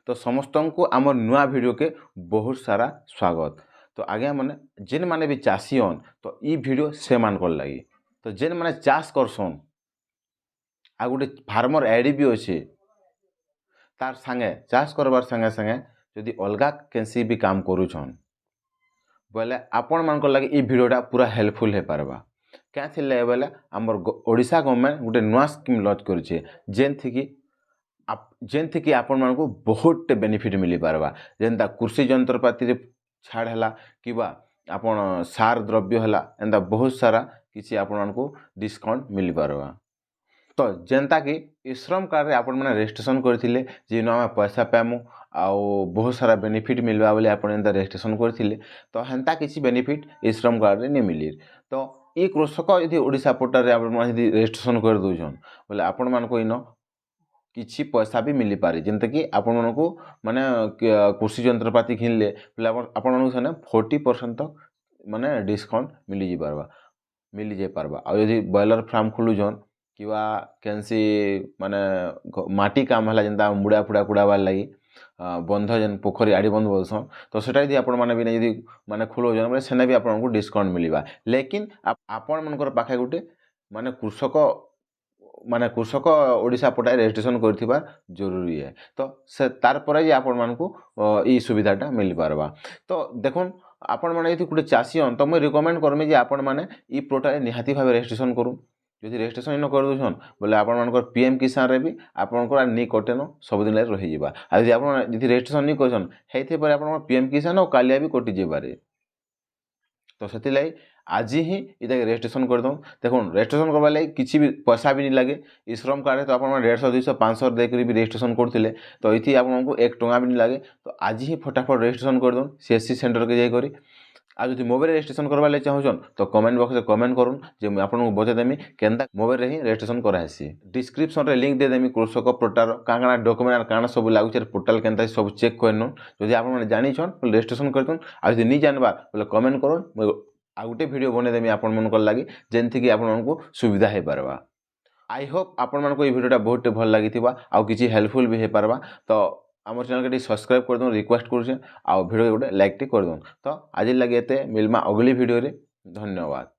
तो समस्त को आम नुआ वीडियो के बहुत सारा स्वागत। तो आज्ञा मैंने जेन मैंने भी चाषी हन तो ई वीडियो से मान लगी। तो जेन मैंने चाष करसन आ गोटे फार्मर आईडी भी अच्छे तार संगे चाष करबार संगे संगे जदि अलगा कैंसी भी काम करूछन बोले आपण मान लगे ई वीडियोटा पूरा हेल्पफुल हो पारबा। क्या थिले बोले आमर ओडिशा गवर्नमेंट गोटे नुआ स्कीम लॉन्च करिछे जेनथी कि आपण मानकु बहुत बेनिफिट मिली पारबा। जेनता कृषि जंत्रपाति रे छाड़ हला किबा आपण सार द्रव्य हला एंता बहुत सारा किसी आपण मानकु डिस्काउंट मिली पारबा। तो जेनता कि ई श्रम कार्ड रे आपण माने रजिस्ट्रेशन करथिले जेनो हम पैसा पामु आउ बहुत सारा बेनिफिट मिलबा बोले आपण एंता रजिस्ट्रेशन करथिले तो हेंता किसी बेनिफिट ई श्रम कार्ड रे नै मिली। तो ई कृषक यदि ओडिशा पोर्टल रे आपण माने यदि रजिस्ट्रेशन कर दोछन बोले आपण मानको इनो किछि पैसा भी मिली पारे जेंता कि आपण मानको माने कृषि जंत्रपाति किनले बोले आपण मानको सने 40% तक माने डिस्काउंट मिली जे पारबा। आ यदि बॉयलर फार्म खोलुछन किवा केनसी माने माटी काम हला जेंता मुड़ा फुड़ा कुड़ाबार लगी बंध जेन पोखरी आड़ी बंध बोलसन तो सेटा यदि आपण माने भी यदि माने खोलुछन बोले सेने भी आपनको डिस्काउंट मिलबा। लेकिन आपण मानकर पाखे गुटे माने कृषक ओडिशा पोर्टल रजिस्ट्रेशन करथिबा जरूरी है। तो से तार पर जे आपण मानकु ई सुविधाटा मिल पारबा। तो देखुन आपण माने यदि गुटे चाषी हन तो मैं रिकमेंड करमी जे आपण माने ई पोर्टल निहाती भाबे रजिस्ट्रेशन करू। यदि रजिस्ट्रेशन इन कर दोछन बोले आपण मानकर पीएम किसान रे भी आपनकर नी कटेन सब दिन रही जिबा। आ यदि आपण यदि रजिस्ट्रेशन नी करछन हेथे पर आपण पीएम किसान और कालिया भी कटि जेबारे। तो से आज ही इटा रजिस्ट्रेशन कर दो। देखो रजिस्ट्रेशन करवा लगे किसी भी पैसा भी नहीं लगे। ई श्रम कार्ड है तो आप 150 200 500 देकर भी रजिस्ट्रेशन करते तो ये आपको 1 टंका भी नहीं लगे। तो आज ही फटाफट रजिस्ट्रेशन कर दो सीएससी सेंटर के जाकर। आज जो मोबाइल रजिस्ट्रेशन करवा लगे चाहून तो कमेंट बॉक्स में कमेंट करूँ जे आपको बतेदेमी केनता मोबाइल रे ही रजिस्ट्रेशन करासी। डिस्क्रिप्शन रे लिंक देदेमी कृषक पोर्टल काଣା डॉक्यूमेंट काଣା सब लागुचे पोर्टल केनता सब चेक करन। जदि आप जानिछन रजिस्ट्रेशन करतन आ जदि नहीं जानबा बोले कमेंट करूँ आ गोटे वीडियो बनेदेमी आपण मनकर लागि जेनथि कि आपण मनकु सुविधा हे पारबा। आई होप आपण मनकु ई वीडियोटा बहुत भल लागिथिबा आ किछि हेल्पफुल भी हे पारबा। तो हमर चैनल के सब्सक्राइब कर दो रिक्वेस्ट करूछे आ वीडियो गोटे लाइक टी कर दो। तो आज लगे एते मिलमा अगली वीडियो रे। धन्यवाद।